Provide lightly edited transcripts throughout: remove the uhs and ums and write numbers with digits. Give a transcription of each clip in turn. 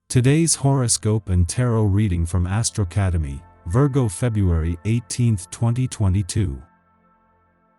Today's horoscope and tarot reading from Astrocademy, Virgo February 18, 2022.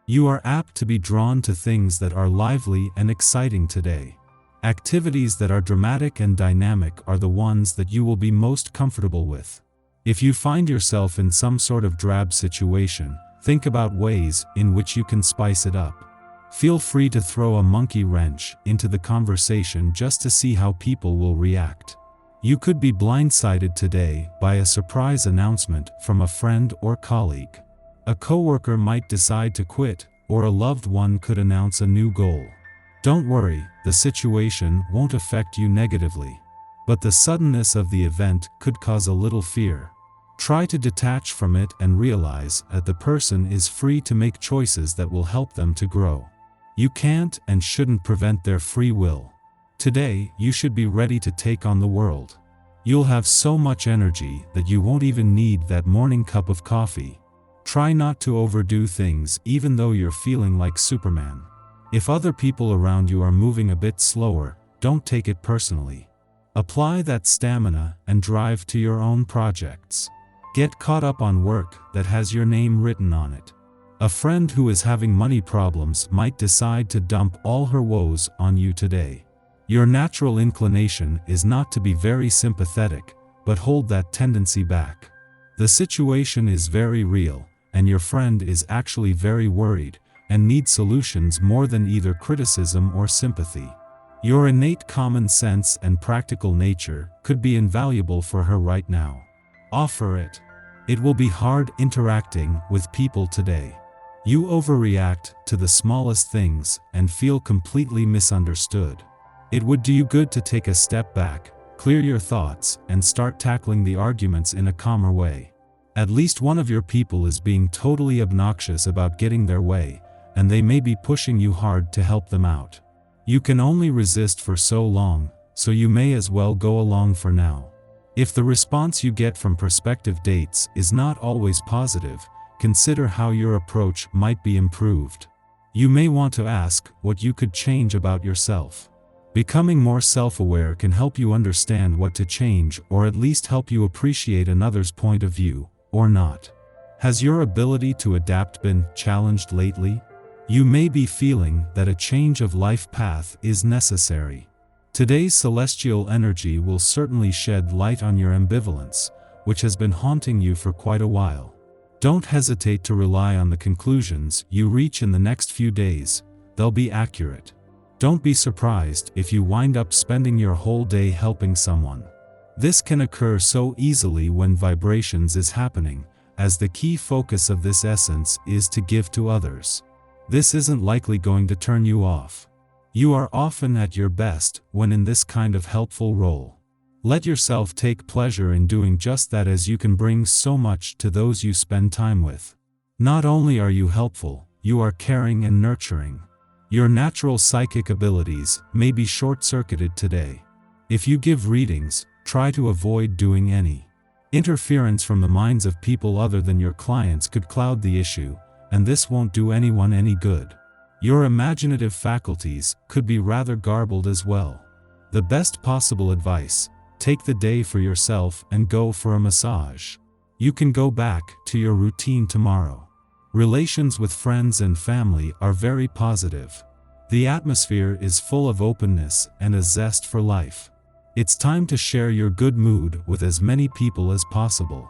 You are apt to be drawn to things that are lively and exciting today. Activities that are dramatic and dynamic are the ones that you will be most comfortable with. If you find yourself in some sort of drab situation, think about ways in which you can spice it up. Feel free to throw a monkey wrench into the conversation just to see how people will react. You could be blindsided today by a surprise announcement from a friend or colleague. A coworker might decide to quit, or a loved one could announce a new goal. Don't worry, the situation won't affect you negatively. But the suddenness of the event could cause a little fear. Try to detach from it and realize that the person is free to make choices that will help them to grow. You can't and shouldn't prevent their free will. Today, you should be ready to take on the world. You'll have so much energy that you won't even need that morning cup of coffee. Try not to overdo things even though you're feeling like Superman. If other people around you are moving a bit slower, don't take it personally. Apply that stamina and drive to your own projects. Get caught up on work that has your name written on it. A friend who is having money problems might decide to dump all her woes on you today. Your natural inclination is not to be very sympathetic, but hold that tendency back. The situation is very real, and your friend is actually very worried, and needs solutions more than either criticism or sympathy. Your innate common sense and practical nature could be invaluable for her right now. Offer it. It will be hard interacting with people today. You overreact to the smallest things and feel completely misunderstood. It would do you good to take a step back, clear your thoughts, and start tackling the arguments in a calmer way. At least one of your people is being totally obnoxious about getting their way, and they may be pushing you hard to help them out. You can only resist for so long, so you may as well go along for now. If the response you get from prospective dates is not always positive, consider how your approach might be improved. You may want to ask what you could change about yourself. Becoming more self-aware can help you understand what to change, or at least help you appreciate another's point of view, or not. Has your ability to adapt been challenged lately? You may be feeling that a change of life path is necessary. Today's celestial energy will certainly shed light on your ambivalence, which has been haunting you for quite a while. Don't hesitate to rely on the conclusions you reach in the next few days. They'll be accurate. Don't be surprised if you wind up spending your whole day helping someone. This can occur so easily when vibrations is happening, as the key focus of this essence is to give to others. This isn't likely going to turn you off. You are often at your best when in this kind of helpful role. Let yourself take pleasure in doing just that, as you can bring so much to those you spend time with. Not only are you helpful, you are caring and nurturing. Your natural psychic abilities may be short-circuited today. If you give readings, try to avoid doing any. Interference from the minds of people other than your clients could cloud the issue, and this won't do anyone any good. Your imaginative faculties could be rather garbled as well. The best possible advice: take the day for yourself and go for a massage. You can go back to your routine tomorrow. Relations with friends and family are very positive. The atmosphere is full of openness and a zest for life. It's time to share your good mood with as many people as possible.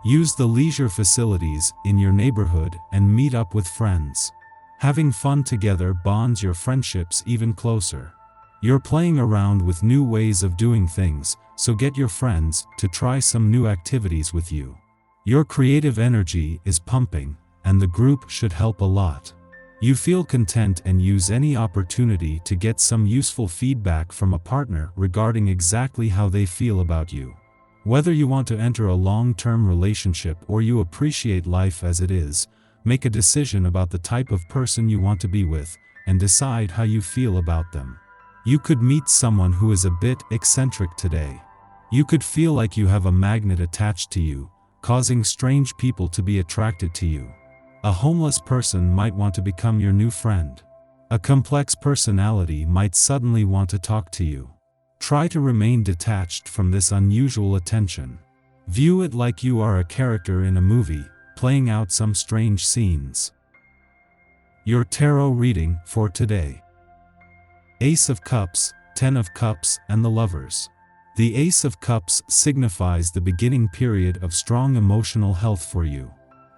Use the leisure facilities in your neighborhood and meet up with friends. Having fun together bonds your friendships even closer. You're playing around with new ways of doing things, so get your friends to try some new activities with you. Your creative energy is pumping, and the group should help a lot. You feel content and use any opportunity to get some useful feedback from a partner regarding exactly how they feel about you. Whether you want to enter a long-term relationship or you appreciate life as it is, make a decision about the type of person you want to be with, and decide how you feel about them. You could meet someone who is a bit eccentric today. You could feel like you have a magnet attached to you, causing strange people to be attracted to you. A homeless person might want to become your new friend. A complex personality might suddenly want to talk to you. Try to remain detached from this unusual attention. View it like you are a character in a movie, playing out some strange scenes. Your tarot reading for today. Ace of Cups, 10 of Cups, and the Lovers. The Ace of Cups signifies the beginning period of strong emotional health for you.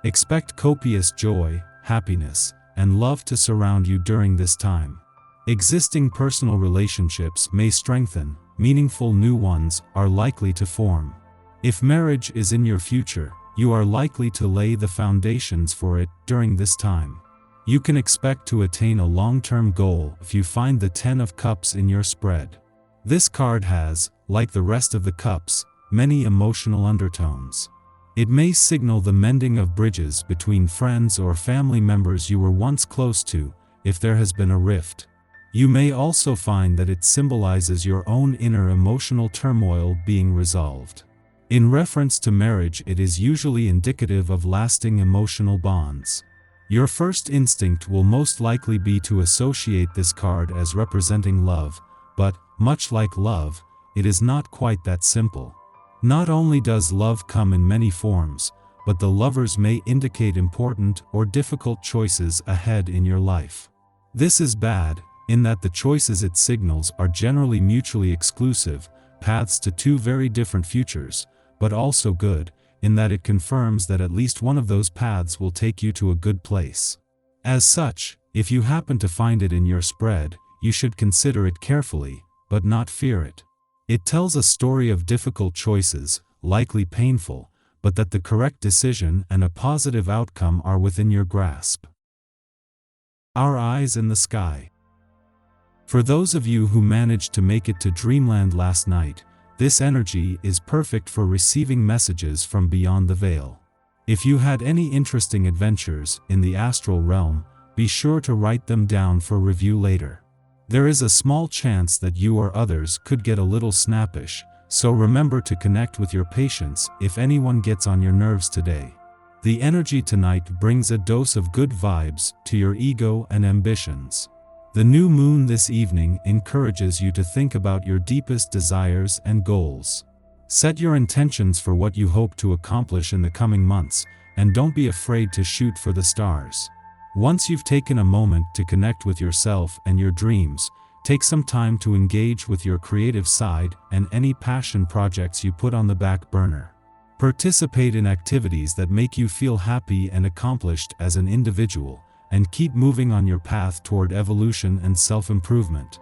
Expect copious joy, happiness, and love to surround you during this time. Existing personal relationships may strengthen, meaningful new ones are likely to form. If marriage is in your future, you are likely to lay the foundations for it during this time. You can expect to attain a long-term goal if you find the 10 of Cups in your spread. This card has, like the rest of the cups, many emotional undertones. It may signal the mending of bridges between friends or family members you were once close to, if there has been a rift. You may also find that it symbolizes your own inner emotional turmoil being resolved. In reference to marriage, it is usually indicative of lasting emotional bonds. Your first instinct will most likely be to associate this card as representing love, but, much like love, it is not quite that simple. Not only does love come in many forms, but the Lovers may indicate important or difficult choices ahead in your life. This is bad, in that the choices it signals are generally mutually exclusive, paths to two very different futures, but also good, in that it confirms that at least one of those paths will take you to a good place. As such, if you happen to find it in your spread, you should consider it carefully, but not fear it. It tells a story of difficult choices, likely painful, but that the correct decision and a positive outcome are within your grasp. Our eyes in the sky. For those of you who managed to make it to dreamland last night, this energy is perfect for receiving messages from beyond the veil. If you had any interesting adventures in the astral realm, be sure to write them down for review later. There is a small chance that you or others could get a little snappish, so remember to connect with your patients if anyone gets on your nerves today. The energy tonight brings a dose of good vibes to your ego and ambitions. The new moon this evening encourages you to think about your deepest desires and goals. Set your intentions for what you hope to accomplish in the coming months, and don't be afraid to shoot for the stars. Once you've taken a moment to connect with yourself and your dreams, take some time to engage with your creative side and any passion projects you put on the back burner. Participate in activities that make you feel happy and accomplished as an individual, and keep moving on your path toward evolution and self-improvement.